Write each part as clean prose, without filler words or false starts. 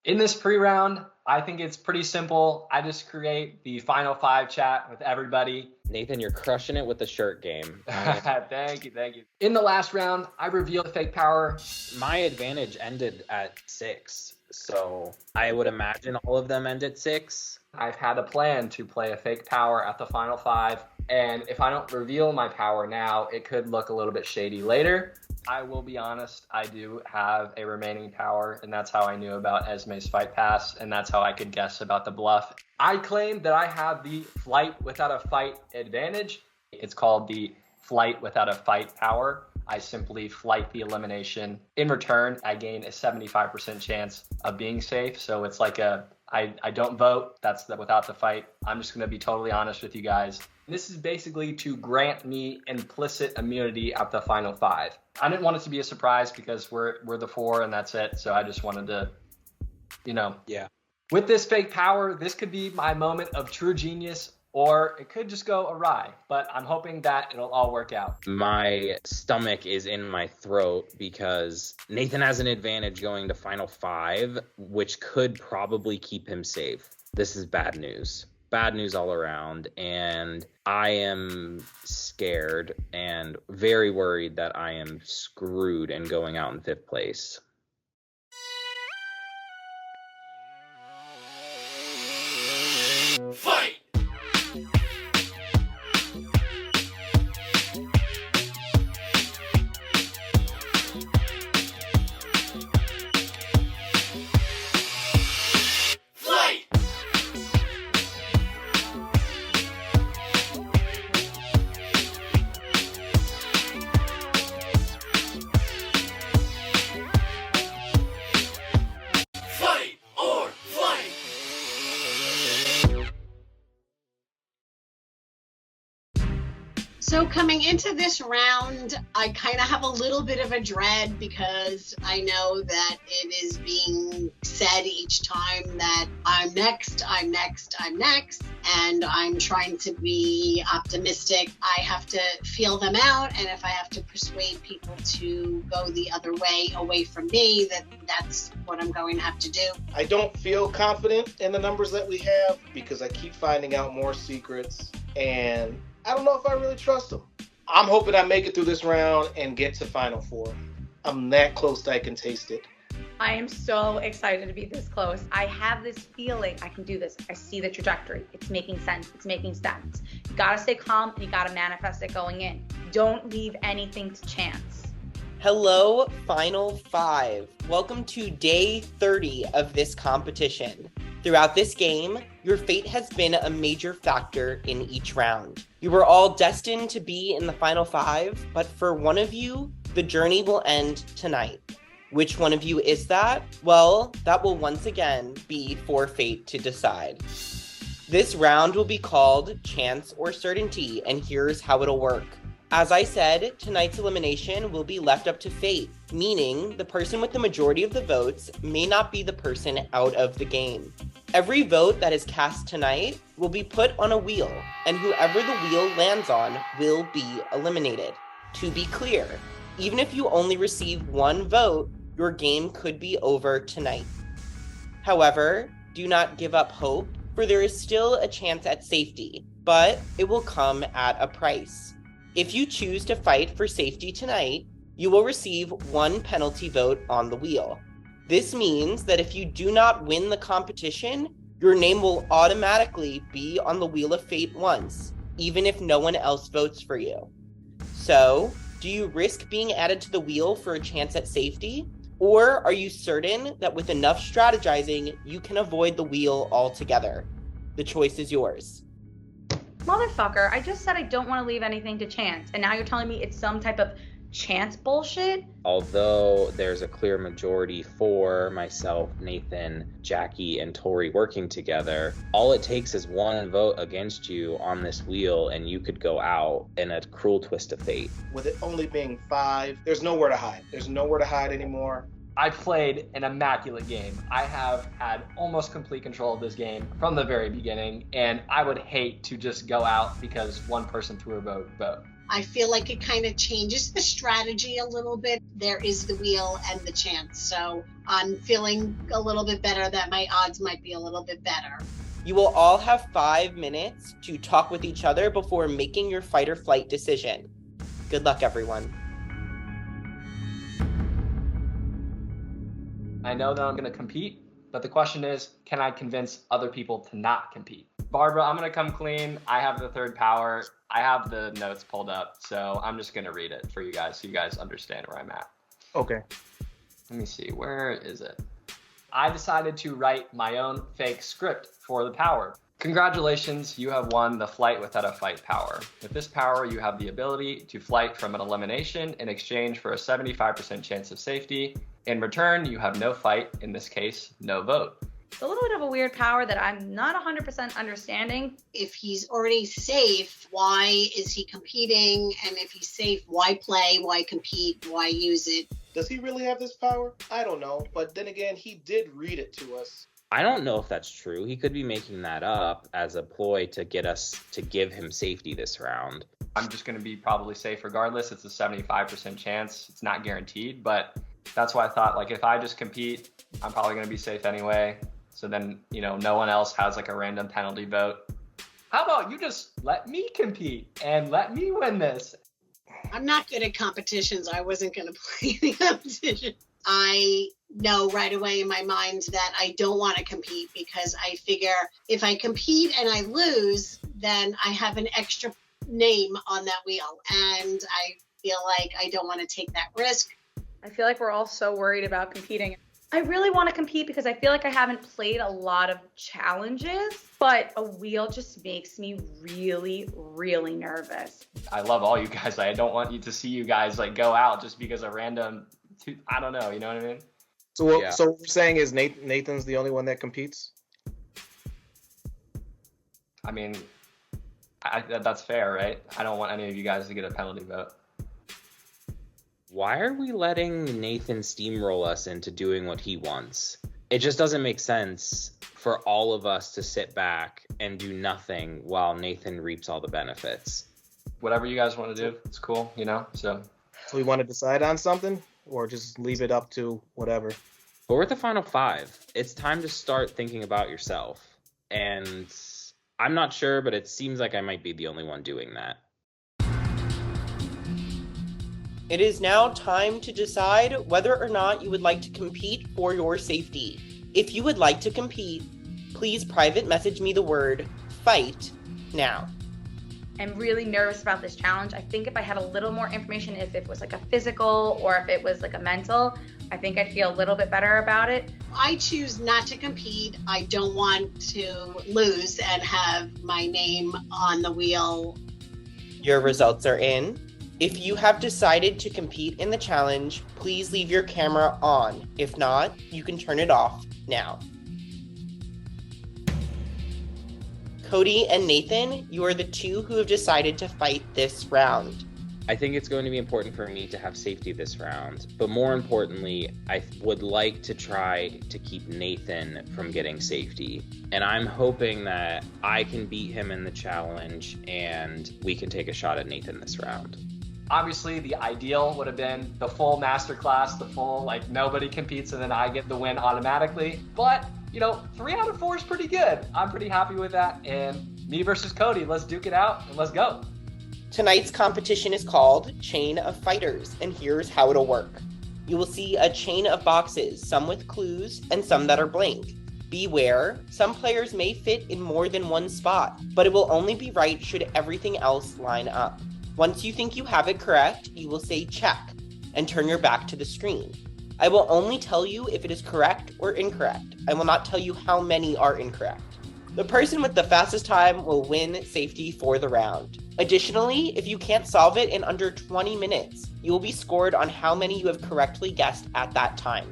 In this pre-round, I think it's pretty simple. I just create the final five chat with everybody. Nathan, you're crushing it with the shirt game. Thank you. In the last round, I reveal the fake power. My advantage ended at 6, so I would imagine all of them end at 6. I've had a plan to play a fake power at the final 5, and if I don't reveal my power now, it could look a little bit shady later. I will be honest, I do have a remaining power, and that's how I knew about Esme's fight pass, and that's how I could guess about the bluff. I claim that I have the flight without a fight advantage. It's called the flight without a fight power. I simply flight the elimination. In return, I gain a 75% chance of being safe, so it's like I don't vote. That's without the fight. I'm just going to be totally honest with you guys. This is basically to grant me implicit immunity at the final 5. I didn't want it to be a surprise because we're the 4 and that's it. So I just wanted to, Yeah. With this fake power, this could be my moment of true genius, or it could just go awry. But I'm hoping that it'll all work out. My stomach is in my throat because Nathan has an advantage going to final 5, which could probably keep him safe. This is bad news. Bad news all around, and I am scared and very worried that I am screwed and going out in 5th place. Fight! So coming into this round, I kind of have a little bit of a dread because I know that it is being said each time that I'm next, and I'm trying to be optimistic. I have to feel them out, and if I have to persuade people to go the other way, away from me, that's what I'm going to have to do. I don't feel confident in the numbers that we have because I keep finding out more secrets, and I don't know if I really trust them. I'm hoping I make it through this round and get to Final 4. I'm that close that I can taste it. I am so excited to be this close. I have this feeling I can do this. I see the trajectory. It's making sense. You gotta stay calm and you gotta manifest it going in. Don't leave anything to chance. Hello, Final 5. Welcome to day 30 of this competition. Throughout this game, your fate has been a major factor in each round. You were all destined to be in the Final 5, but for one of you, the journey will end tonight. Which one of you is that? Well, that will once again be for fate to decide. This round will be called Chance or Certainty, and here's how it'll work. As I said, tonight's elimination will be left up to fate, meaning the person with the majority of the votes may not be the person out of the game. Every vote that is cast tonight will be put on a wheel, and whoever the wheel lands on will be eliminated. To be clear, even if you only receive one vote, your game could be over tonight. However, do not give up hope, for there is still a chance at safety, but it will come at a price. If you choose to fight for safety tonight, you will receive one penalty vote on the wheel. This means that if you do not win the competition, your name will automatically be on the Wheel of Fate once, even if no one else votes for you. So, do you risk being added to the wheel for a chance at safety? Or are you certain that with enough strategizing, you can avoid the wheel altogether? The choice is yours. Motherfucker, I just said I don't want to leave anything to chance, and now you're telling me it's some type of chance bullshit? Although there's a clear majority for myself, Nathan, Jackie, and Tori working together, all it takes is one vote against you on this wheel and you could go out in a cruel twist of fate. With it only being 5, there's nowhere to hide. There's nowhere to hide anymore. I played an immaculate game. I have had almost complete control of this game from the very beginning, and I would hate to just go out because one person threw a vote. I feel like it kind of changes the strategy a little bit. There is the wheel and the chance. So I'm feeling a little bit better that my odds might be a little bit better. You will all have 5 minutes to talk with each other before making your fight or flight decision. Good luck, everyone. I know that I'm going to compete, but the question is, can I convince other people to not compete? Barbara, I'm going to come clean. I have the third power. I have the notes pulled up, so I'm just going to read it for you guys so you guys understand where I'm at. Okay. Let me see. Where is it? I decided to write my own fake script for the power. Congratulations, you have won the Flight Without a Fight power. With this power, you have the ability to flight from an elimination in exchange for a 75% chance of safety. In return, you have no fight, in this case, no vote. It's a little bit of a weird power that I'm not 100% understanding. If he's already safe, why is he competing? And if he's safe, why play? Why compete? Why use it? Does he really have this power? I don't know. But then again, he did read it to us. I don't know if that's true. He could be making that up as a ploy to get us to give him safety this round. I'm just going to be probably safe regardless. It's a 75% chance. It's not guaranteed, but that's why I thought, like, if I just compete, I'm probably going to be safe anyway. So then, no one else has like a random penalty vote. How about you just let me compete and let me win this? I'm not good at competitions. I wasn't going to play the competition. I know right away in my mind that I don't want to compete because I figure if I compete and I lose, then I have an extra name on that wheel. And I feel like I don't want to take that risk. I feel like we're all so worried about competing. I really want to compete because I feel like I haven't played a lot of challenges, but a wheel just makes me really, really nervous. I love all you guys. I don't want you to see you guys like go out just because a random, I don't know, you know what I mean? So what we're saying is Nathan's the only one that competes? I mean, that's fair, right? I don't want any of you guys to get a penalty vote. Why are we letting Nathan steamroll us into doing what he wants? It just doesn't make sense for all of us to sit back and do nothing while Nathan reaps all the benefits. Whatever you guys want to do, it's cool, So we want to decide on something or just leave it up to whatever? But we're at the final 5. It's time to start thinking about yourself. And I'm not sure, but it seems like I might be the only one doing that. It is now time to decide whether or not you would like to compete for your safety. If you would like to compete, please private message me the word fight now. I'm really nervous about this challenge. I think if I had a little more information, if it was like a physical or if it was like a mental, I think I'd feel a little bit better about it. I choose not to compete. I don't want to lose and have my name on the wheel. Your results are in. If you have decided to compete in the challenge, please leave your camera on. If not, you can turn it off now. Cody and Nathan, you are the two who have decided to fight this round. I think it's going to be important for me to have safety this round, but more importantly, I would like to try to keep Nathan from getting safety. And I'm hoping that I can beat him in the challenge and we can take a shot at Nathan this round. Obviously, the ideal would have been the full masterclass, the full, nobody competes and then I get the win automatically. But, 3 out of 4 is pretty good. I'm pretty happy with that. And me versus Cody, let's duke it out and let's go. Tonight's competition is called Chain of Fighters, and here's how it'll work. You will see a chain of boxes, some with clues and some that are blank. Beware, some players may fit in more than one spot, but it will only be right should everything else line up. Once you think you have it correct, you will say check and turn your back to the screen. I will only tell you if it is correct or incorrect. I will not tell you how many are incorrect. The person with the fastest time will win safety for the round. Additionally, if you can't solve it in under 20 minutes, you will be scored on how many you have correctly guessed at that time.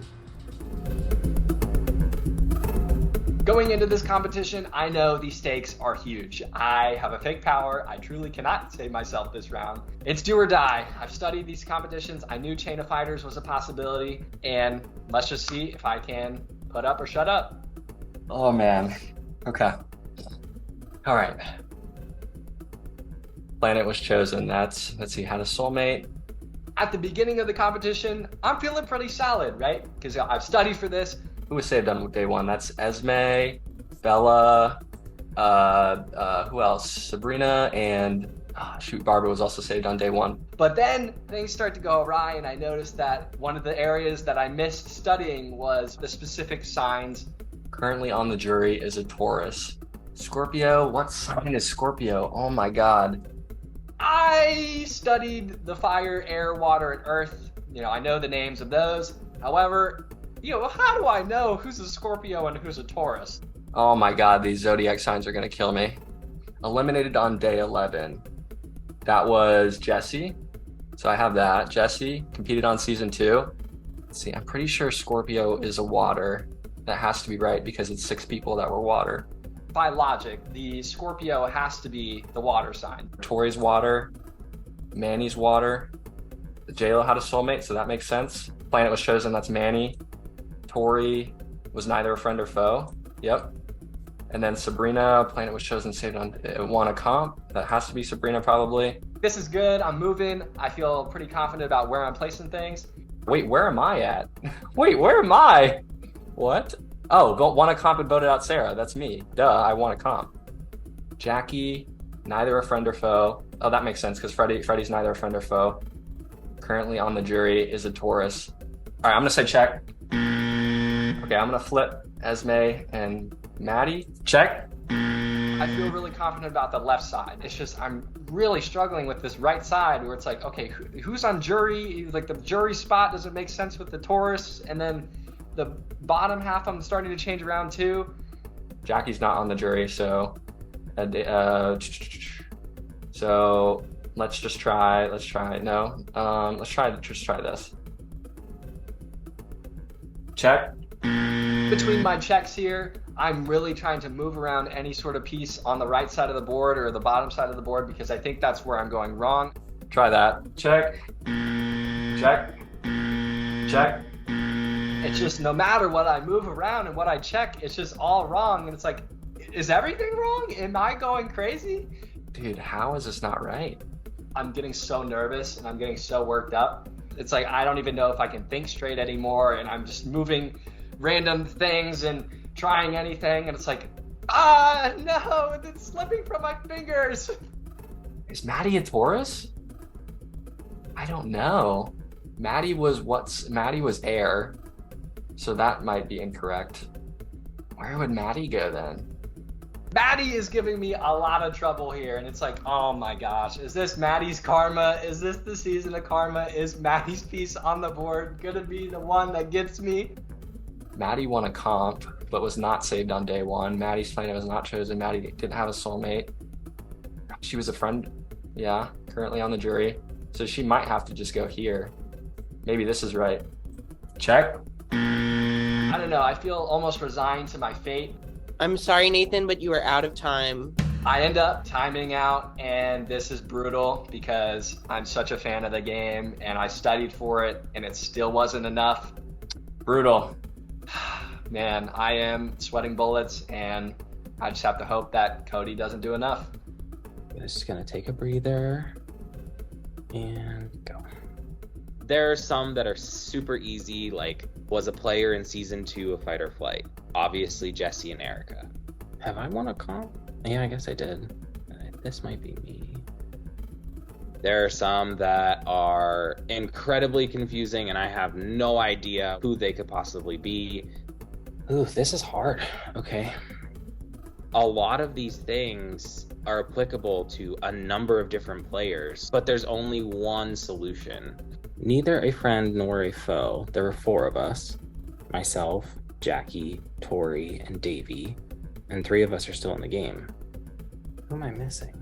Going into this competition, I know the stakes are huge. I have a fake power. I truly cannot save myself this round. It's do or die. I've studied these competitions. I knew Chain of Fighters was a possibility. And let's just see if I can put up or shut up. Oh, man. Okay. All right. Planet was chosen. Let's see, had a soulmate. At the beginning of the competition, I'm feeling pretty solid, right? Because I've studied for this. Who was saved on day one? That's Esme, Bella, who else? Sabrina, and Barbara was also saved on day one. But then things start to go awry, and I noticed that one of the areas that I missed studying was the specific signs. Currently on the jury is a Taurus. Scorpio, what sign is Scorpio? Oh my God. I studied the fire, air, water, and earth. I know the names of those. However, how do I know who's a Scorpio and who's a Taurus? Oh my God, these zodiac signs are gonna kill me. Eliminated on day 11. That was Jesse. So I have that. Jesse competed on season 2. Let's see, I'm pretty sure Scorpio is a water. That has to be right because it's 6 people that were water. By logic, the Scorpio has to be the water sign. Tori's water, Manny's water. JLo had a soulmate, so that makes sense. Planet was chosen, that's Manny. Tori was neither a friend or foe. Yep. And then Sabrina, Planet was chosen, saved on won a comp. That has to be Sabrina probably. This is good, I'm moving. I feel pretty confident about where I'm placing things. Wait, where am I at? Wait, where am I? What? Oh, won a comp and voted out Sarah. That's me. Duh, I won a comp. Jackie, neither a friend or foe. Oh, that makes sense because Freddie's neither a friend or foe. Currently on the jury is a Taurus. All right, I'm gonna say check. Okay, I'm gonna flip Esme and Maddie. Check. I feel really confident about the left side. It's just I'm really struggling with this right side where it's like, okay, who's on jury? Like the jury spot doesn't make sense with the Taurus, and then the bottom half I'm starting to change around too. Jackie's not on the jury, so let's just try this. Check. Between my checks here, I'm really trying to move around any sort of piece on the right side of the board or the bottom side of the board because I think that's where I'm going wrong. Try that. Check. Check. Check. It's just no matter what I move around and what I check, it's just all wrong. And it's like, is everything wrong? Am I going crazy? Dude, how is this not right? I'm getting so nervous and I'm getting so worked up. It's like, I don't even know if I can think straight anymore. And I'm just moving random things and trying anything. And it's like, no, it's slipping from my fingers. Is Maddie a Taurus? I don't know. Maddie was air. So that might be incorrect. Where would Maddie go then? Maddie is giving me a lot of trouble here, and it's like, oh my gosh, is this Maddie's karma? Is this the season of karma? Is Maddie's piece on the board gonna be the one that gets me? Maddie won a comp, but was not saved on day 1. Maddie's planet was not chosen. Maddie didn't have a soulmate. She was a friend, yeah, currently on the jury. So she might have to just go here. Maybe this is right. Check. I don't know, I feel almost resigned to my fate. I'm sorry, Nathan, but you are out of time. I end up timing out, and this is brutal because I'm such a fan of the game, and I studied for it, and it still wasn't enough. Brutal. Man, I am sweating bullets, and I just have to hope that Cody doesn't do enough. Just gonna take a breather and go. There are some that are super easy, like was a player in season 2 of Fight or Flight. Obviously Jesse and Erica. Have I won a comp? Yeah, I guess I did. This might be me. There are some that are incredibly confusing and I have no idea who they could possibly be. Ooh, this is hard. Okay. A lot of these things are applicable to a number of different players, but there's only one solution. Neither a friend nor a foe. There were 4 of us. Myself, Jackie, Tori, and Davey. And 3 of us are still in the game. Who am I missing?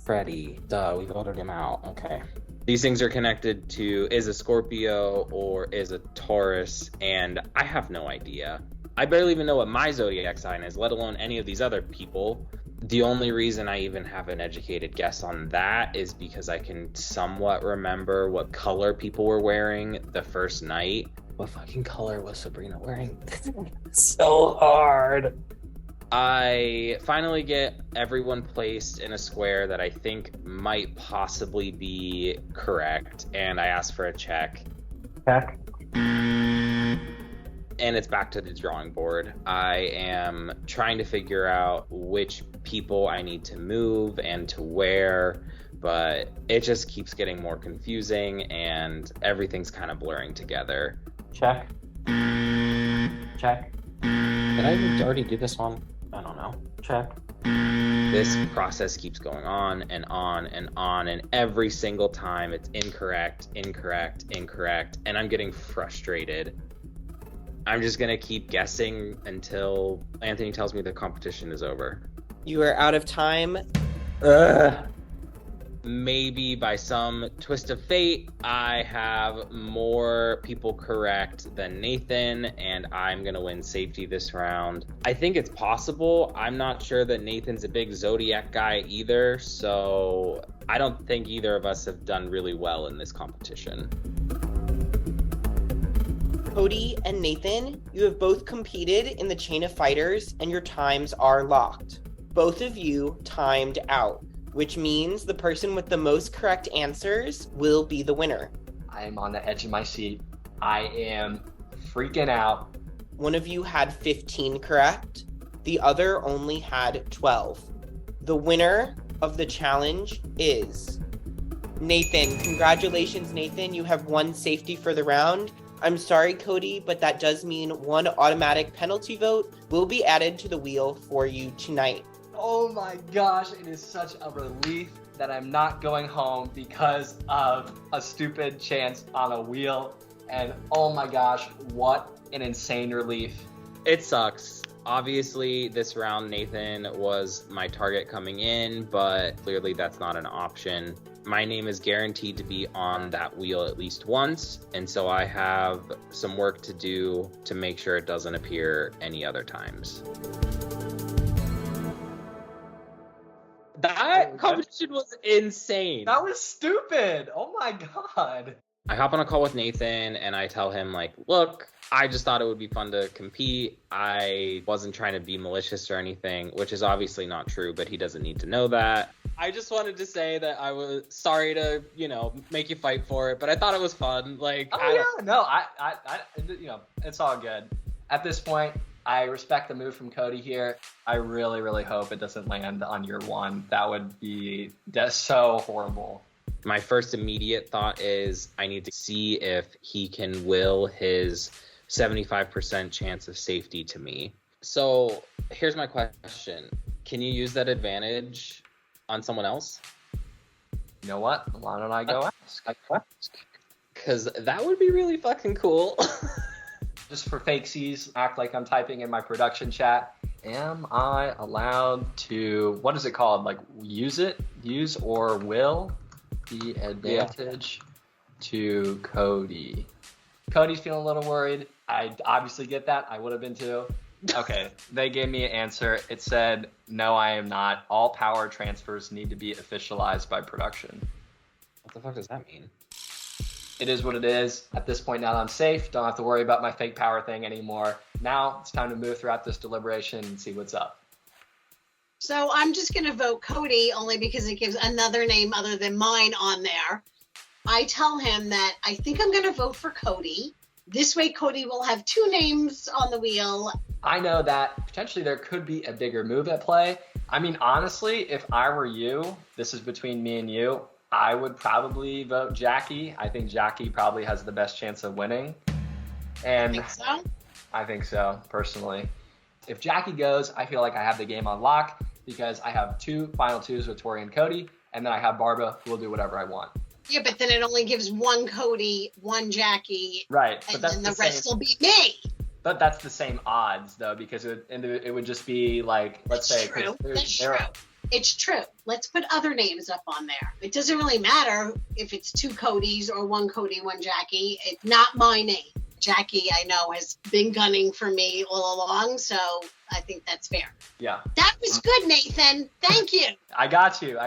Freddie. Duh, we voted him out. Okay. These things are connected to is a Scorpio or is a Taurus, and I have no idea. I barely even know what my zodiac sign is, let alone any of these other people. The only reason I even have an educated guess on that is because I can somewhat remember what color people were wearing the first night. What fucking color was Sabrina wearing? So hard. I finally get everyone placed in a square that I think might possibly be correct, and I ask for a check. Check. And it's back to the drawing board. I am trying to figure out which people I need to move and to where, but it just keeps getting more confusing and everything's kind of blurring together. Check. Check. Did I already do this one? I don't know. Check. This process keeps going on and on and on, and every single time it's incorrect, and I'm getting frustrated. I'm just gonna keep guessing until Anthony tells me the competition is over. You are out of time. Maybe by some twist of fate, I have more people correct than Nathan, and I'm gonna win safety this round. I think it's possible. I'm not sure that Nathan's a big Zodiac guy either, so I don't think either of us have done really well in this competition. Cody and Nathan, you have both competed in the Chain of Fighters, and your times are locked. Both of you timed out, which means the person with the most correct answers will be the winner. I am on the edge of my seat. I am freaking out. One of you had 15 correct. The other only had 12. The winner of the challenge is Nathan. Congratulations, Nathan. You have won safety for the round. I'm sorry, Cody, but that does mean one automatic penalty vote will be added to the wheel for you tonight. Oh my gosh, it is such a relief that I'm not going home because of a stupid chance on a wheel. And oh my gosh, what an insane relief. It sucks. Obviously, this round, Nathan was my target coming in, but clearly that's not an option. My name is guaranteed to be on that wheel at least once, and so I have some work to do to make sure it doesn't appear any other times. That competition was insane. That was stupid. Oh my god. I hop on a call with Nathan and I tell him, like, look, I just thought it would be fun to compete. I wasn't trying to be malicious or anything, which is obviously not true, but he doesn't need to know that. I just wanted to say that I was sorry to, make you fight for it, but I thought it was fun. Like, it's all good. At this point, I respect the move from Cody here. I really, really hope it doesn't land on your one. That would be so horrible. My first immediate thought is I need to see if he can will his 75% chance of safety to me. So here's my question. Can you use that advantage on someone else? You know what? Why don't I go ask? Because that would be really fucking cool. Just for fakesies, act like I'm typing in my production chat. Am I allowed to, what is it called? Like use or will the advantage to Cody? Cody's feeling a little worried. I obviously get that. I would have been too. Okay, they gave me an answer. It said, no, I am not. All power transfers need to be officialized by production. What the fuck does that mean? It is what it is. At this point, now that I'm safe, don't have to worry about my fake power thing anymore. Now it's time to move throughout this deliberation and see what's up. So I'm just going to vote Cody only because it gives another name other than mine on there. I tell him that I think I'm going to vote for Cody. This way, Cody will have two names on the wheel. I know that potentially there could be a bigger move at play. I mean, honestly, if I were you, this is between me and you, I would probably vote Jackie. I think Jackie probably has the best chance of winning. And Think so? I think so, personally. If Jackie goes, I feel like I have the game on lock because I have two final twos with Tori and Cody, and then I have Barbara who will do whatever I want. Yeah, but then it only gives one Cody, one Jackie, Right. and But that's then the rest will be me. But that's the same odds, though, because it would just be like, let's say. True. That's true. It's true. Let's put other names up on there. It doesn't really matter if it's two Codys or one Cody, one Jackie. It's not my name. Jackie, I know, has been gunning for me all along, so I think that's fair. Yeah. That was good, Nathan. Thank you. I got you.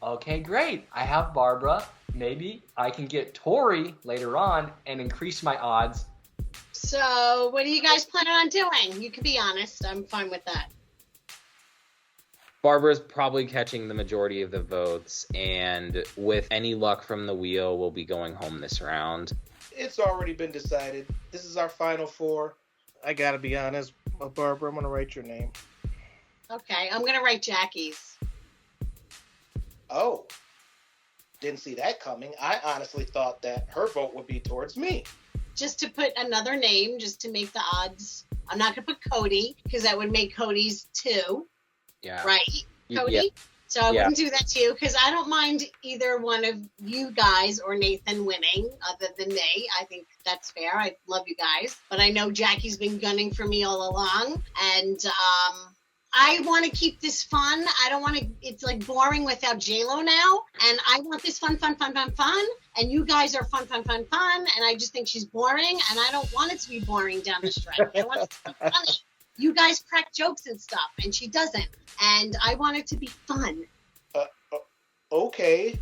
Okay, great. I have Barbara. Maybe I can get Tori later on and increase my odds. So what are you guys planning on doing? You can be honest. I'm fine with that. Barbara's probably catching the majority of the votes, and with any luck from the wheel, we'll be going home this round. It's already been decided. This is our final four. I gotta be honest, Barbara, I'm gonna write your name. Okay, I'm gonna write Jackie's. Oh, didn't see that coming. I honestly thought that her vote would be towards me. Just to put another name, just to make the odds. I'm not gonna put Cody, because that would make Cody's 2. Yeah. Right, Cody? Yeah. So I wouldn't do that to you, because I don't mind either one of you guys or Nathan winning, other than me. I think that's fair. I love you guys. But I know Jackie's been gunning for me all along. And I want to keep this fun. I don't want to, it's like boring without JLo now. And I want this fun. And you guys are fun. And I just think she's boring. And I don't want it to be boring down the stretch. I want it to be funny. You guys crack jokes and stuff, and she doesn't. And I want it to be fun. Okay.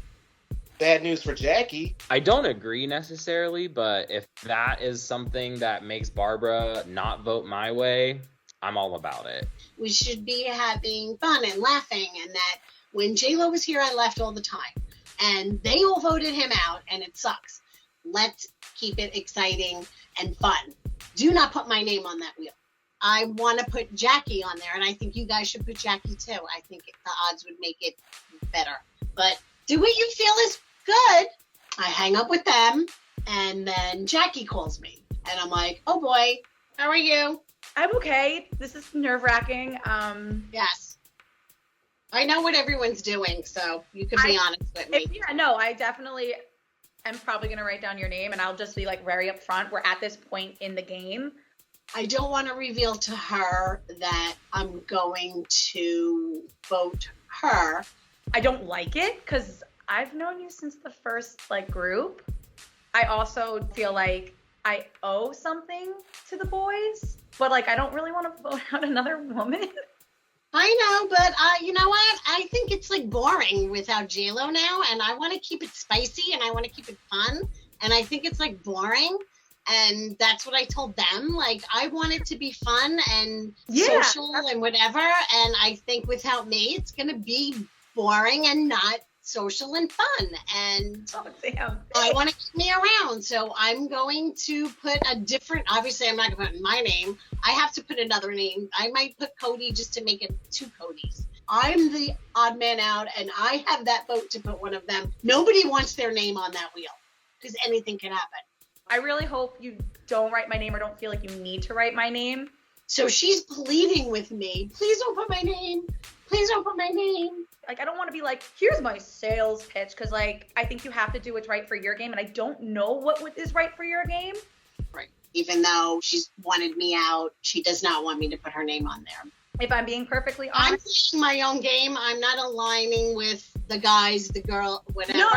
Bad news for Jackie. I don't agree necessarily, but if that is something that makes Barbara not vote my way, I'm all about it. We should be having fun and laughing, and that when JLo was here, I laughed all the time. And they all voted him out, and it sucks. Let's keep it exciting and fun. Do not put my name on that wheel. I want to put Jackie on there, and I think you guys should put Jackie too. I think the odds would make it better. But do what you feel is good. I hang up with them, and then Jackie calls me, and I'm like, oh boy, how are you? I'm okay. This is nerve-wracking. Yes. I know what everyone's doing, so you can be honest with me. I definitely am probably going to write down your name, and I'll just be like very upfront. We're at this point in the game. I don't want to reveal to her that I'm going to vote her. I don't like it because I've known you since the first group. I also feel like I owe something to the boys, but I don't really want to vote out another woman. I know, but you know what? I think it's boring without JLo now, and I want to keep it spicy and I want to keep it fun, and I think it's boring. And that's what I told them. I want it to be fun and social and whatever. And I think without me, it's going to be boring and not social and fun. And I want to keep me around. So I'm going to put a different, obviously I'm not going to put my name. I have to put another name. I might put Cody just to make it 2 Codys. I'm the odd man out, and I have that vote to put one of them. Nobody wants their name on that wheel because anything can happen. I really hope you don't write my name or don't feel like you need to write my name. So she's pleading with me. Please don't put my name. Please don't put my name. I don't want to be here's my sales pitch, because I think you have to do what's right for your game, and I don't know what is right for your game. Right. Even though she's wanted me out, she does not want me to put her name on there. If I'm being perfectly I'm honest. playing my own game. I'm not aligning with the guys, the girl, whatever. No.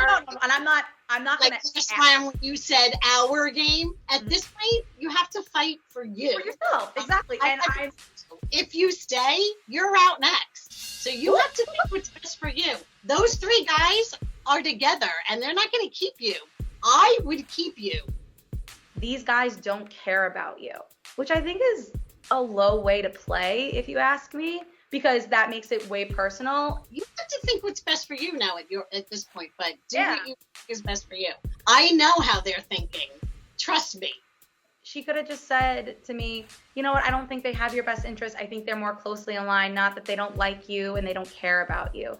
And I'm not going to. This time when you said our game, at this point, you have to fight for you. For yourself, exactly. If you stay, you're out next. So you have to think what's best for you. Those 3 guys are together, and they're not going to keep you. I would keep you. These guys don't care about you, which I think is a low way to play, if you ask me, because that makes it way personal. You have to think what's best for you now at this point, but do what you think is best for you. I know how they're thinking. Trust me. She could have just said to me, you know what, I don't think they have your best interest. I think they're more closely aligned, not that they don't like you and they don't care about you.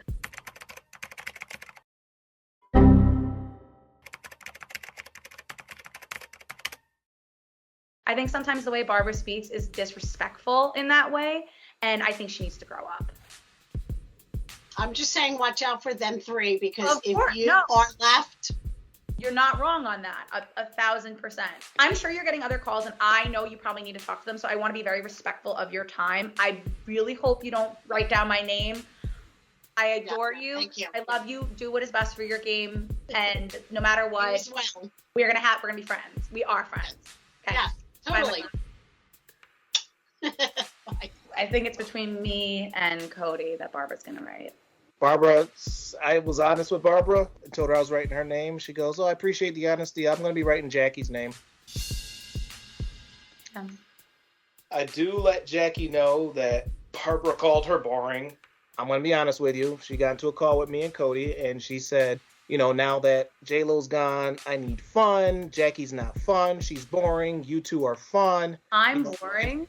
I think sometimes the way Barbara speaks is disrespectful in that way, and I think she needs to grow up. I'm just saying watch out for them 3, because if you are left... You're not wrong on that, 1,000%. I'm sure you're getting other calls, and I know you probably need to talk to them, so I want to be very respectful of your time. I really hope you don't write down my name. I adore you. Thank you. I love you. Do what is best for your game, and no matter what, we're gonna be friends. We are friends. Okay? Yeah, totally. I think it's between me and Cody that Barbara's gonna write. Barbara, I was honest with Barbara. I told her I was writing her name. She goes, I appreciate the honesty. I'm going to be writing Jackie's name. I do let Jackie know that Barbara called her boring. I'm going to be honest with you. She got into a call with me and Cody, and she said, now that J-Lo's gone, I need fun. Jackie's not fun. She's boring. You two are fun. I'm boring.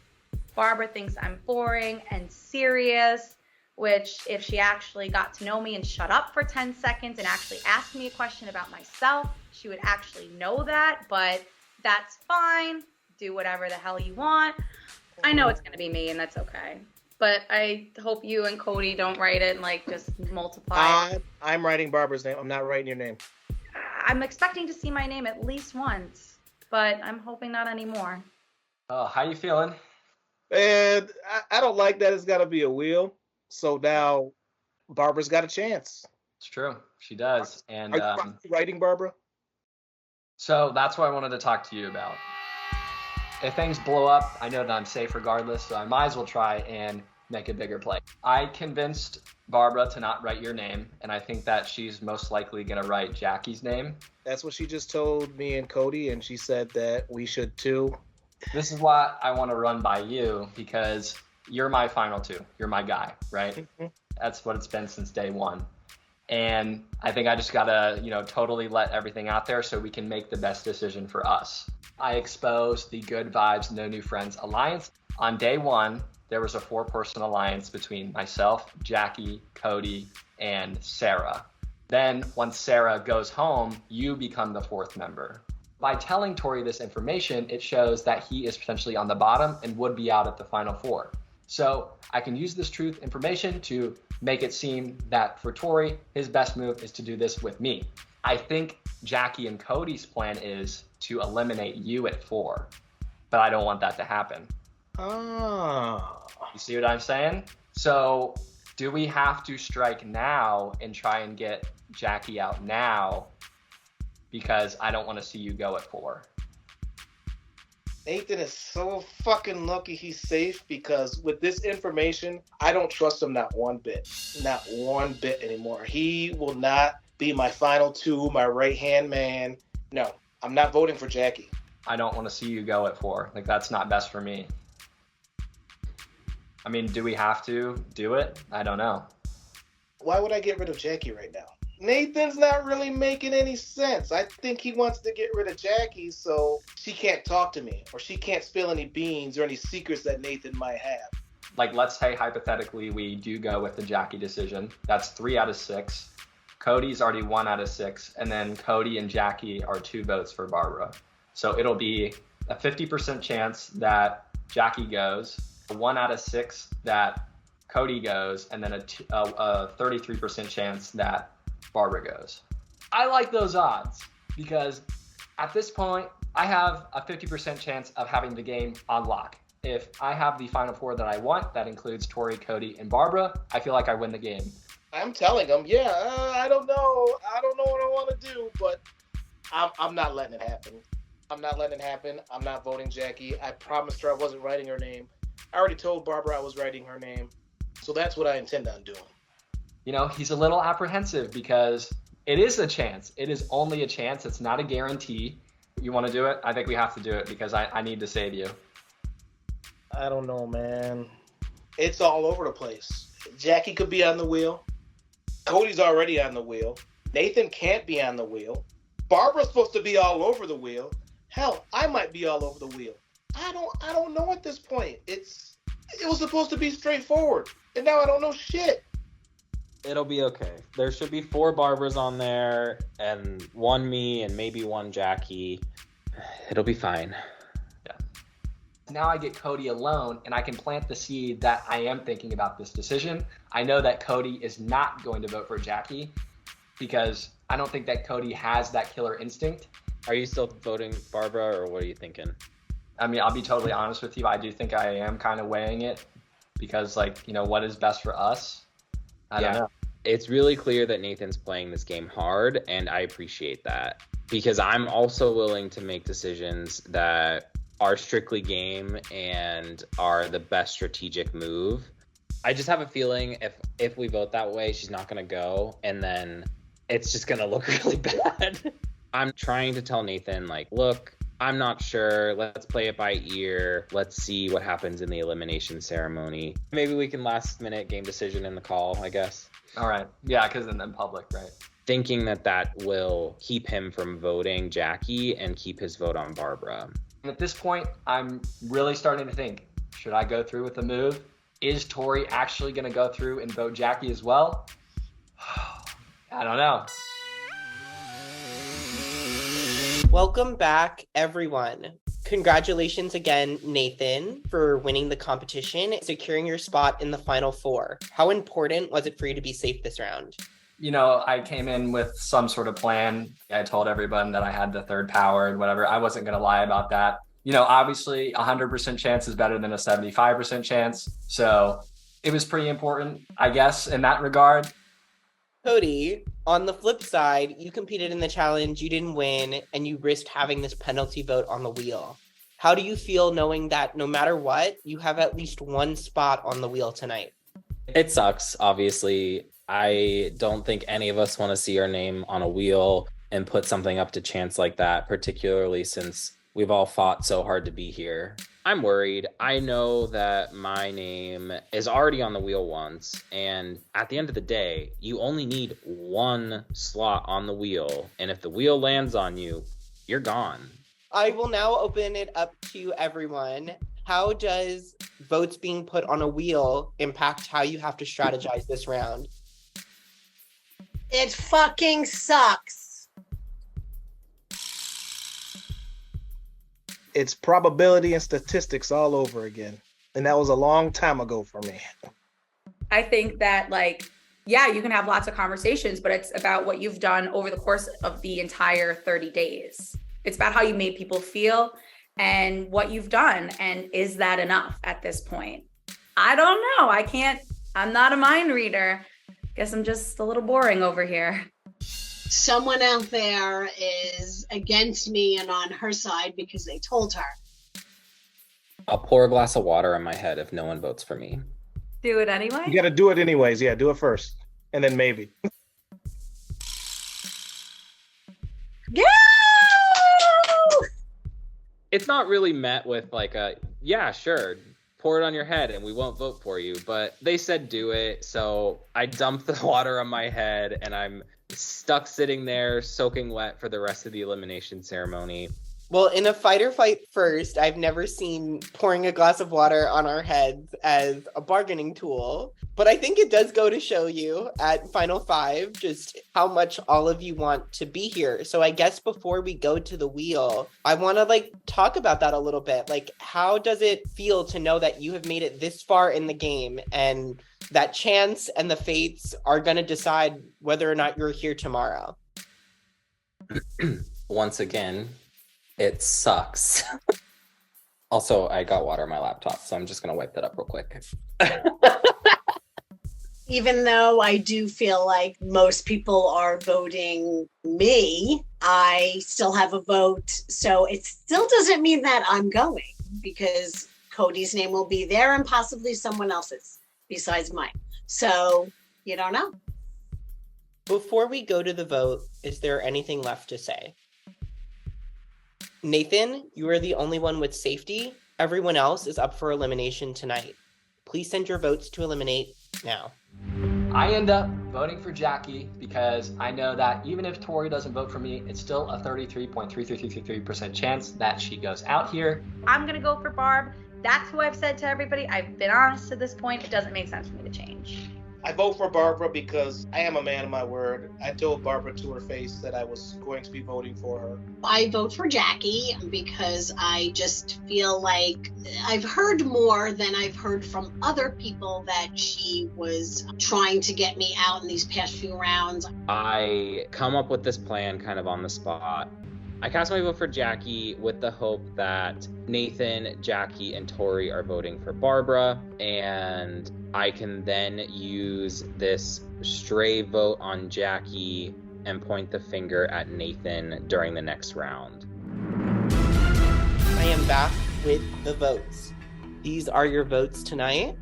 Barbara thinks I'm boring and serious, which if she actually got to know me and shut up for 10 seconds and actually asked me a question about myself, she would actually know that, but that's fine. Do whatever the hell you want. I know it's going to be me, and that's okay. But I hope you and Cody don't write it and just multiply. I'm writing Barbara's name. I'm not writing your name. I'm expecting to see my name at least once, but I'm hoping not anymore. Oh, how you feeling? And I don't like that it's got to be a wheel. So now Barbara's got a chance. It's true. She does. And are you writing Barbara? So that's what I wanted to talk to you about. If things blow up, I know that I'm safe regardless, so I might as well try and make a bigger play. I convinced Barbara to not write your name, and I think that she's most likely going to write Jackie's name. That's what she just told me and Cody, and she said that we should too. This is what I want to run by you, because you're my final two. You're my guy, right? Mm-hmm. That's what it's been since day one. And I think I just got to, totally let everything out there so we can make the best decision for us. I exposed the Good Vibes, No New Friends alliance. On day one, there was a 4-person alliance between myself, Jackie, Cody, and Sarah. Then once Sarah goes home, you become the 4th member. By telling Tori this information, it shows that he is potentially on the bottom and would be out at the final 4. So I can use this truth information to make it seem that for Tori, his best move is to do this with me. I think Jackie and Cody's plan is to eliminate you at 4, but I don't want that to happen. Oh. You see what I'm saying? So do we have to strike now and try and get Jackie out now? Because I don't want to see you go at 4. Nathan is so fucking lucky he's safe, because with this information, I don't trust him not one bit. Not one bit anymore. He will not be my final 2, my right-hand man. No, I'm not voting for Jackie. I don't want to see you go at 4. That's not best for me. I mean, do we have to do it? I don't know. Why would I get rid of Jackie right now? Nathan's not really making any sense. I think he wants to get rid of Jackie so she can't talk to me, or she can't spill any beans or any secrets that Nathan might have. Let's say hypothetically we do go with the Jackie decision. That's 3 out of 6. Cody's already 1 out of 6, and then Cody and Jackie are 2 votes for Barbara. So it'll be a 50% chance that Jackie goes, a 1 out of 6 that Cody goes, and then a 33% chance that Barbara goes. I like those odds because at this point, I have a 50% chance of having the game on lock. If I have the final 4 that I want, that includes Tori, Cody, and Barbara, I feel like I win the game. I'm telling him, I don't know. I don't know what I want to do, but I'm not letting it happen. I'm not letting it happen. I'm not voting Jackie. I promised her I wasn't writing her name. I already told Barbara I was writing her name. So that's what I intend on doing. He's a little apprehensive because it is a chance. It is only a chance. It's not a guarantee. You want to do it? I think we have to do it because I need to save you. I don't know, man. It's all over the place. Jackie could be on the wheel. Cody's already on the wheel. Nathan can't be on the wheel. Barbara's supposed to be all over the wheel. Hell, I might be all over the wheel. I don't know at this point. It was supposed to be straightforward, and now I don't know shit. It'll be okay. There should be 4 Barbaras on there, and 1 me, and maybe 1 Jackie. It'll be fine. Yeah. Now I get Cody alone, and I can plant the seed that I am thinking about this decision. I know that Cody is not going to vote for Jackie because I don't think that Cody has that killer instinct. Are you still voting Barbara, or what are you thinking? I mean, I'll be totally honest with you. I do think I am kind of weighing it because, what is best for us? I don't know. It's really clear that Nathan's playing this game hard, and I appreciate that because I'm also willing to make decisions that are strictly game and are the best strategic move. I just have a feeling if we vote that way, she's not going to go, and then it's just going to look really bad. I'm trying to tell Nathan, look, I'm not sure. Let's play it by ear. Let's see what happens in the elimination ceremony. Maybe we can last minute game decision in the call, I guess. All right. Yeah, because in public, right? Thinking that will keep him from voting Jackie and keep his vote on Barbara. And at this point, I'm really starting to think, should I go through with the move? Is Tori actually going to go through and vote Jackie as well? I don't know. Welcome back, everyone. Congratulations again, Nathan, for winning the competition, securing your spot in the final four. How important was it for you to be safe this round? You know, I came in with some sort of plan. I told everyone that I had the third power and whatever. I wasn't going to lie about that. You know, obviously, 100% chance is better than a 75% chance. So it was pretty important, I guess, in that regard. Cody, on the flip side, you competed in the challenge, you didn't win, and you risked having this penalty vote on the wheel. How do you feel knowing that no matter what, you have at least one spot on the wheel tonight? It sucks, obviously. I don't think any of us want to see our name on a wheel and put something up to chance like that, particularly since we've all fought so hard to be here. I'm worried. I know that my name is already on the wheel once, and at the end of the day, you only need one slot on the wheel, and if the wheel lands on you, you're gone. I will now open it up to everyone. How does votes being put on a wheel impact how you have to strategize this round? It fucking sucks. It's probability and statistics all over again. And that was a long time ago for me. I think that, like, yeah, you can have lots of conversations, but it's about what you've done over the course of the entire 30 days. It's about how you made people feel and what you've done. And is that enough at this point? I don't know. I'm not a mind reader. Guess I'm just a little boring over here. Someone out there is against me and on her side because they told her. I'll pour a glass of water on my head if no one votes for me. Do it anyway? You got to do it anyways. Yeah, do it first. And then maybe. Go! It's not really met with like a, yeah, sure, pour it on your head and we won't vote for you. But they said do it. So I dumped the water on my head and I'm stuck sitting there soaking wet for the rest of the elimination ceremony. Well, in a fight or flight first, I've never seen pouring a glass of water on our heads as a bargaining tool. But I think it does go to show you at Final Five just how much all of you want to be here. So I guess before we go to the wheel, I want to talk about that a little bit. Like, how does it feel to know that you have made it this far in the game and that chance and the fates are going to decide whether or not you're here tomorrow? Once again, it sucks. Also, I got water on my laptop, so I'm just going to wipe that up real quick. Even though I do feel like most people are voting me, I still have a vote. So it still doesn't mean that I'm going, because Cody's name will be there and possibly someone else's besides mine. So you don't know. Before we go to the vote, is there anything left to say? Nathan, you are the only one with safety. Everyone else is up for elimination tonight. Please send your votes to eliminate now. I end up voting for Jackie because I know that even if Tori doesn't vote for me, it's still a 33.3333% chance that she goes out here. I'm going to go for Barb. That's who I've said to everybody. I've been honest to this point. It doesn't make sense for me to change. I vote for Barbara because I am a man of my word. I told Barbara to her face that I was going to be voting for her. I vote for Jackie because I just feel like I've heard more than I've heard from other people that she was trying to get me out in these past few rounds. I come up with this plan kind of on the spot. I cast my vote for Jackie with the hope that Nathan, Jackie, and Tori are voting for Barbara, and I can then use this stray vote on Jackie and point the finger at Nathan during the next round. I am back with the votes. These are your votes tonight.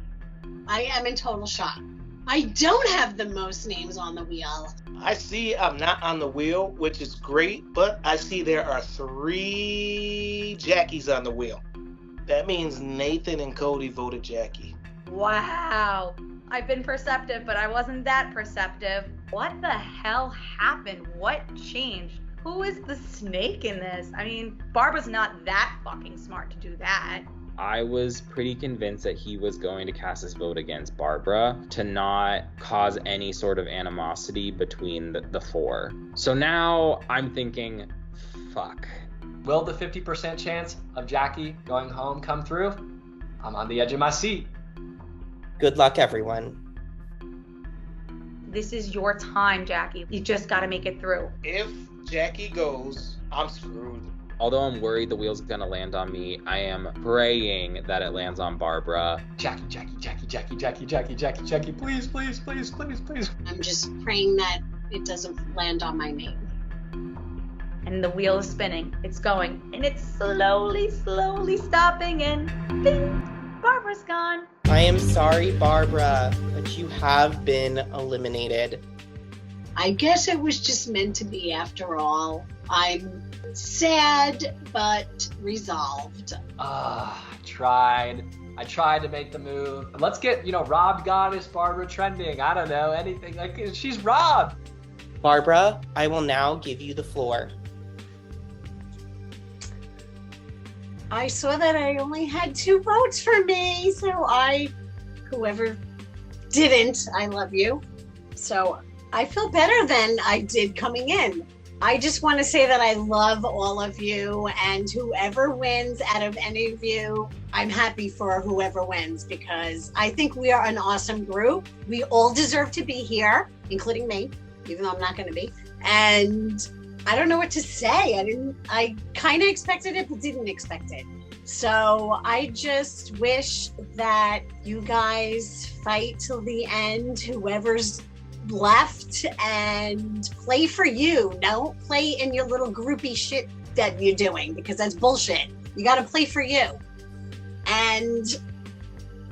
I am in total shock. I don't have the most names on the wheel. I see I'm not on the wheel, which is great, but I see there are 3 Jackies on the wheel. That means Nathan and Cody voted Jackie. Wow. I've been perceptive, but I wasn't that perceptive. What the hell happened? What changed? Who is the snake in this? I mean, Barbara's not that fucking smart to do that. I was pretty convinced that he was going to cast his vote against Barbara to not cause any sort of animosity between the 4. So now I'm thinking, fuck. Will the 50% chance of Jackie going home come through? I'm on the edge of my seat. Good luck, everyone. This is your time, Jackie. You just gotta make it through. If Jackie goes, I'm screwed. Although I'm worried the wheel's gonna land on me, I am praying that it lands on Barbara. Jackie, please, please, please, please, please. I'm just praying that it doesn't land on my name. And the wheel is spinning. It's going. And it's slowly stopping. And bing! Barbara's gone. I am sorry, Barbara, but you have been eliminated. I guess it was just meant to be after all. I'm sad, but resolved. I tried to make the move. Let's get, Rob Goddess, Barbara trending. I don't know, anything. Like, she's Rob. Barbara, I will now give you the floor. I saw that I only had 2 votes for me, so whoever didn't, I love you. So I feel better than I did coming in. I just want to say that I love all of you, and whoever wins out of any of you, I'm happy for whoever wins, because I think we are an awesome group. We all deserve to be here, including me, even though I'm not going to be. And I don't know what to say. I kind of expected it, but didn't expect it. So I just wish that you guys fight till the end, whoever's left, and play for you. Don't play in your little groupie shit that you're doing, because that's bullshit. You got to play for you. And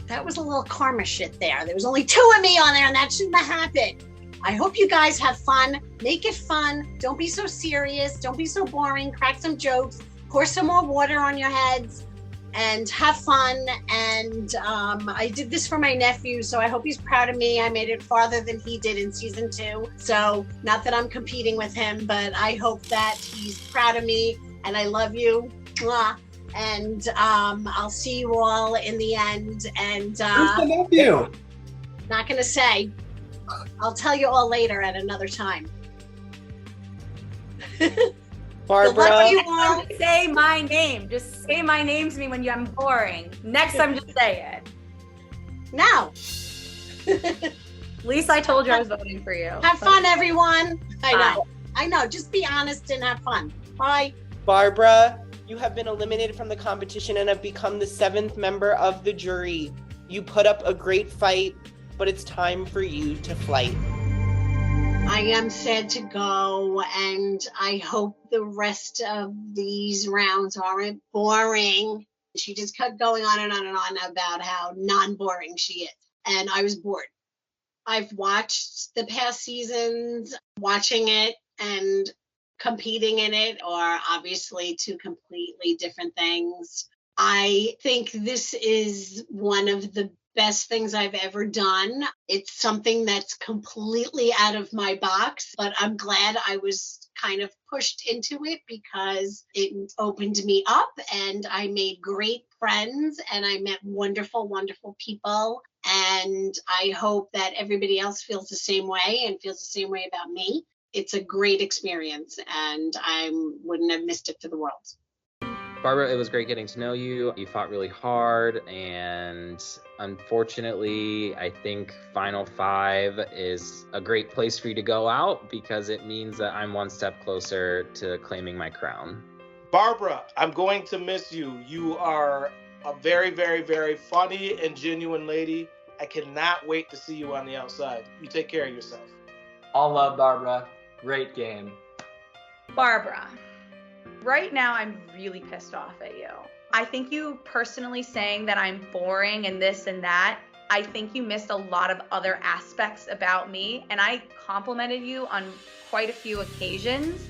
that was a little karma shit there. There was only 2 of me on there, and that shouldn't have happened. I hope you guys have fun. Make it fun. Don't be so serious. Don't be so boring. Crack some jokes. Pour some more water on your heads and have fun. And I did this for my nephew, so I hope he's proud of me. I made it farther than he did in season 2. So not that I'm competing with him, but I hope that he's proud of me, and I love you. Mwah. And I'll see you all in the end. And Who's the nephew? not going to say. I'll tell you all later at another time. Barbara, Good luck to you all. Don't say my name. Just say my name to me when I'm boring. Next time, just say it. Now. At least I told you I was voting for you. Have fun, everyone. I know. Just be honest and have fun. Bye. Barbara, you have been eliminated from the competition and have become the 7th member of the jury. You put up a great fight, but it's time for you to flight. I am sad to go, and I hope the rest of these rounds aren't boring. She just kept going on and on and on about how non-boring she is, and I was bored. I've watched the past seasons, watching it and competing in it are obviously 2 completely different things. I think this is one of the best things I've ever done. It's something that's completely out of my box, but I'm glad I was kind of pushed into it because it opened me up and I made great friends and I met wonderful, wonderful people. And I hope that everybody else feels the same way and feels the same way about me. It's a great experience and I wouldn't have missed it for the world. Barbara, it was great getting to know you. You fought really hard, and unfortunately, I think Final 5 is a great place for you to go out because it means that I'm one step closer to claiming my crown. Barbara, I'm going to miss you. You are a very, very, very funny and genuine lady. I cannot wait to see you on the outside. You take care of yourself. All love, Barbara. Great game. Barbara, right now I'm really pissed off at you. I think you personally saying that I'm boring and this and that I think you missed a lot of other aspects about me, and I complimented you on quite a few occasions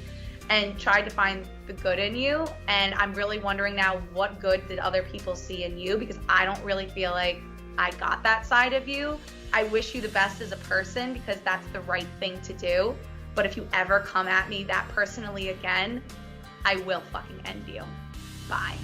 and tried to find the good in you. And I'm really wondering now, what good did other people see in you? Because I don't really feel like I got that side of you. I wish you the best as a person because that's the right thing to do. But if you ever come at me that personally again, I will fucking end you. Bye.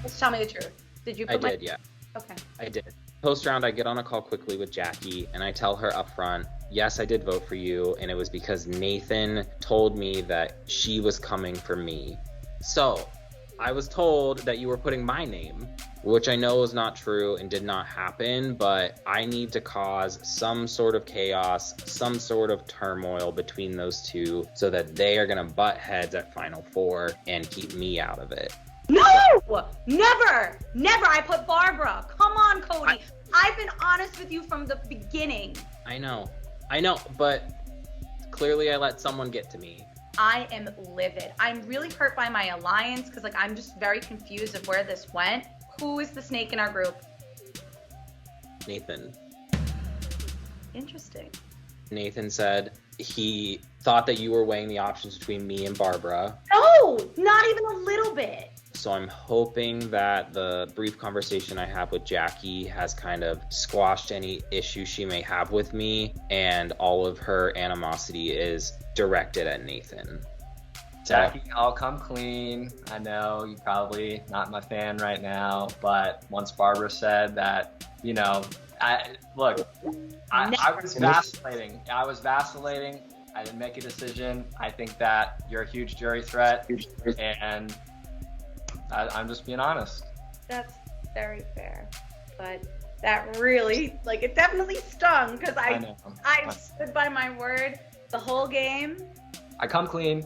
Just tell me the truth. Did you put I did, yeah. Okay. I did. Post round, I get on a call quickly with Jackie and I tell her up front, yes, I did vote for you. And it was because Nathan told me that she was coming for me. So I was told that you were putting my name, which I know is not true and did not happen, but I need to cause some sort of chaos, some sort of turmoil between those two so that they are going to butt heads at Final Four and keep me out of it. No! Never! Never! I put Barbara. Come on, Cody. I've been honest with you from the beginning. I know, but clearly I let someone get to me. I am livid. I'm really hurt by my alliance because, like, I'm just very confused of where this went. Who is the snake in our group? Nathan. Interesting. Nathan said he thought that you were weighing the options between me and Barbara. No! Not even a little bit. So I'm hoping that the brief conversation I have with Jackie has kind of squashed any issues she may have with me, and all of her animosity is directed at Nathan. Jackie, I'll come clean. I know you're probably not my fan right now, but once Barbara said that, you know, I was vacillating. I didn't make a decision. I think that you're a huge jury threat, and I'm just being honest. That's very fair, but that really, like, it definitely stung because I stood by my word the whole game. I come clean,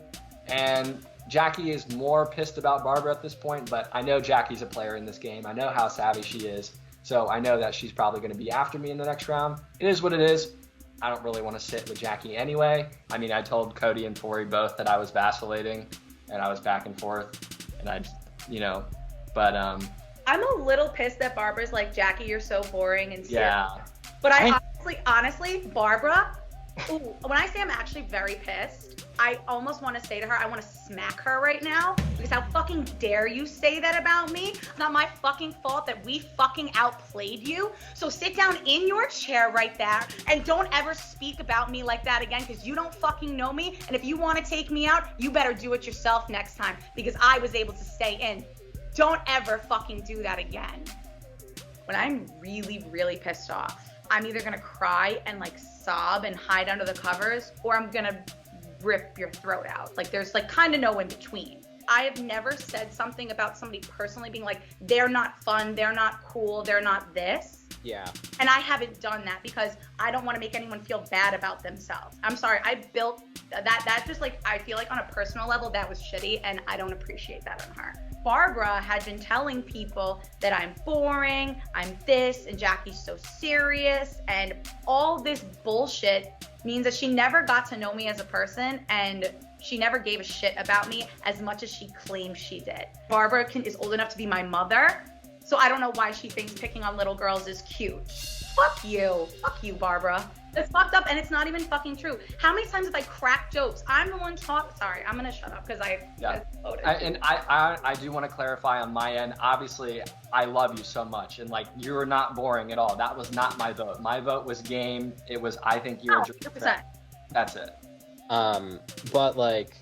and Jackie is more pissed about Barbara at this point, but I know Jackie's a player in this game. I know how savvy she is, so I know that she's probably going to be after me in the next round. It is what it is. I don't really want to sit with Jackie anyway. I mean, I told Cody and Tori both that I was vacillating, and I was back and forth, and but I'm a little pissed that Barbara's like, Jackie, you're so boring and serious. Yeah. But I honestly, Barbara, when I say I'm actually very pissed, I almost want to say to her, I want to smack her right now, because how fucking dare you say that about me? It's not my fucking fault that we fucking outplayed you. So sit down in your chair right there and don't ever speak about me like that again, because you don't fucking know me. And if you want to take me out, you better do it yourself next time, because I was able to stay in. Don't ever fucking do that again. When I'm really, really pissed off, I'm either gonna cry and like sob and hide under the covers, or I'm gonna rip your throat out. Like, there's like kind of no in between. I have never said something about somebody personally being like, they're not fun, they're not cool, they're not this. Yeah. And I haven't done that because I don't want to make anyone feel bad about themselves. I'm sorry, I built that just like, I feel like on a personal level that was shitty, and I don't appreciate that on her. Barbara had been telling people that I'm boring, I'm this, and Jackie's so serious, and all this bullshit means that she never got to know me as a person, and she never gave a shit about me as much as she claims she did. Barbara is old enough to be my mother, so I don't know why she thinks picking on little girls is cute. Fuck you, Barbara. It's fucked up, and it's not even fucking true. How many times have I cracked jokes? I'm the one sorry, I'm gonna shut up because I voted. I do want to clarify on my end. Obviously, I love you so much, and like, you're not boring at all. That was not my vote. My vote was game. It was, I think you're a 100%. That's it. But like,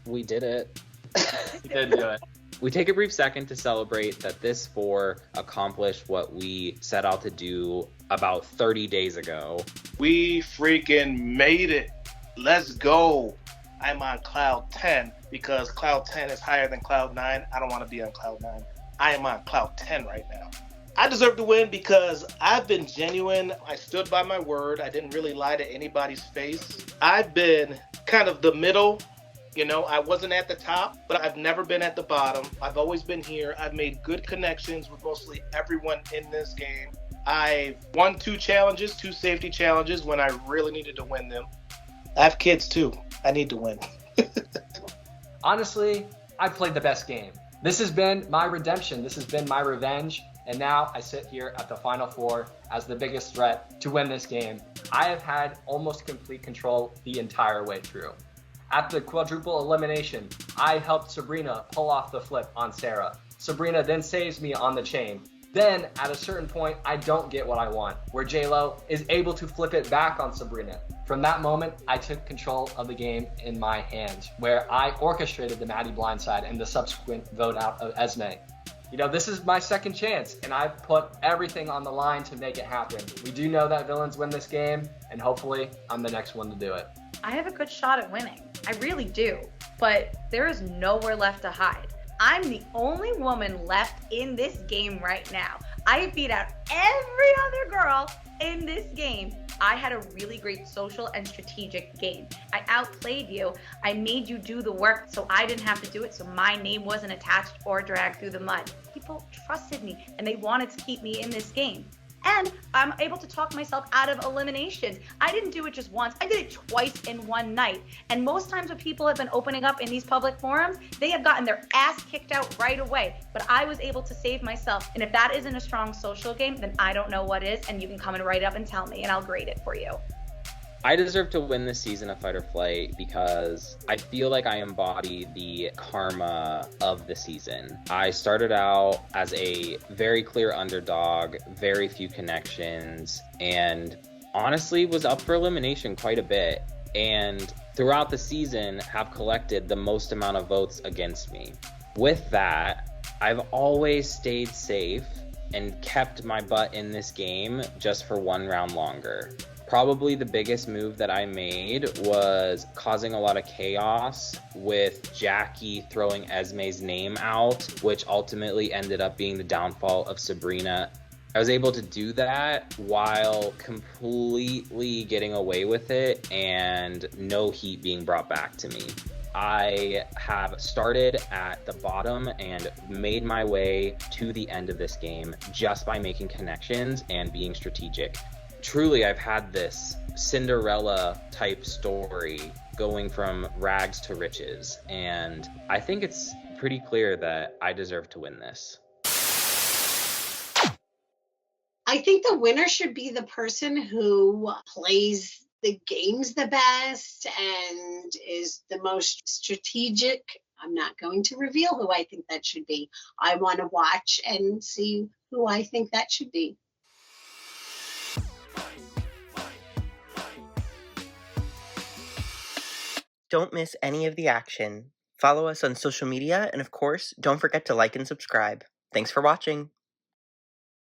we did it. You did do it. We take a brief second to celebrate that this four accomplished what we set out to do about 30 days ago. We freaking made it. Let's go. I'm on cloud 10 because cloud 10 is higher than cloud 9. I don't want to be on cloud 9. I am on cloud 10 right now. I deserve to win because I've been genuine. I stood by my word. I didn't really lie to anybody's face. I've been kind of the middle. You know, I wasn't at the top, but I've never been at the bottom. I've always been here. I've made good connections with mostly everyone in this game. I've won 2 challenges, 2 safety challenges when I really needed to win them. I have kids too. I need to win. Honestly, I've played the best game. This has been my redemption. This has been my revenge. And now I sit here at the Final Four as the biggest threat to win this game. I have had almost complete control the entire way through. At the quadruple elimination, I helped Sabrina pull off the flip on Sarah. Sabrina then saves me on the chain. Then, at a certain point, I don't get what I want, where J-Lo is able to flip it back on Sabrina. From that moment, I took control of the game in my hands, where I orchestrated the Maddie blindside and the subsequent vote out of Esme. You know, this is my second chance, and I've put everything on the line to make it happen. We do know that villains win this game, and hopefully, I'm the next one to do it. I have a good shot at winning. I really do. But there is nowhere left to hide. I'm the only woman left in this game right now. I have beat out every other girl in this game. I had a really great social and strategic game. I outplayed you. I made you do the work so I didn't have to do it, so my name wasn't attached or dragged through the mud. People trusted me and they wanted to keep me in this game. And I'm able to talk myself out of eliminations. I didn't do it just once. I did it twice in one night. And most times when people have been opening up in these public forums, they have gotten their ass kicked out right away. But I was able to save myself. And if that isn't a strong social game, then I don't know what is. And you can come and write up and tell me, and I'll grade it for you. I deserve to win this season of Fight or Flight because I feel like I embody the karma of the season. I started out as a very clear underdog, very few connections, and honestly was up for elimination quite a bit. And throughout the season have collected the most amount of votes against me. With that, I've always stayed safe and kept my butt in this game just for one round longer. Probably the biggest move that I made was causing a lot of chaos with Jackie throwing Esme's name out, which ultimately ended up being the downfall of Sabrina. I was able to do that while completely getting away with it and no heat being brought back to me. I have started at the bottom and made my way to the end of this game just by making connections and being strategic. Truly, I've had this Cinderella type story going from rags to riches, and I think it's pretty clear that I deserve to win this. I think the winner should be the person who plays the games the best and is the most strategic. I'm not going to reveal who I think that should be. I want to watch and see who I think that should be. Don't miss any of the action. Follow us on social media, and of course, don't forget to like and subscribe. Thanks for watching.